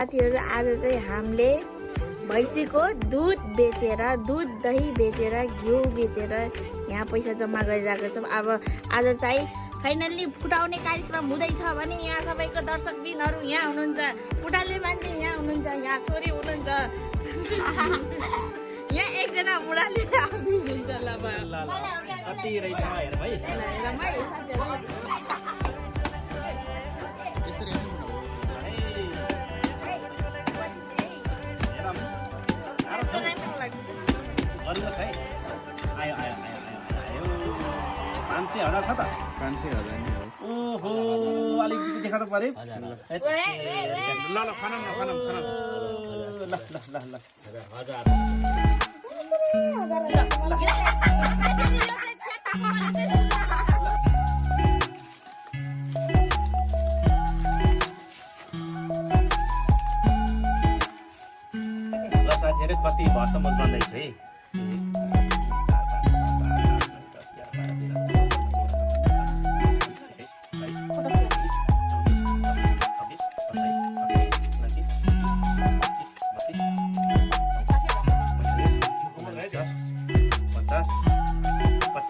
साथीहरु आज चाहिँ हामीले भैँसीको दुध बेचेर दुध दही बेचेर घिउ बेचेर यहाँ पैसा जम्मा गरिरहेको छौँ। अब आज चाहिँ फाइनल्ली फुटाउने कार्यक्रम हुँदैछ भने यहाँ सबैको दर्शकबिनहरु यहाँ हुनुहुन्छ, बुढाले मान्छे यहाँ हुनुहुन्छ, यहाँ छोरी हुनुहुन्छ, यहाँ एकजना बुढाले आउँदै हुनुहुन्छ। ल कति रहेछ हेर भाइ गरिबस है आयो आयो आयो आयो 500,000 छ त 500,000 नि हो। ओहो अलिक पछि देखा त पर्यो ल ल खाना ल ल ल हजार ल साथीहरु कति भएसम्म बन्दैछ है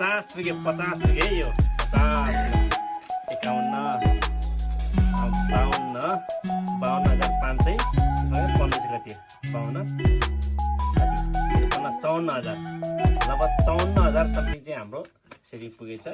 50 पुग्यो है यो 50 51 52,500 15 कति 52,000 लगभग 54,000 समथिङ चाहिँ हाम्रो सेभिङ पुगेछ।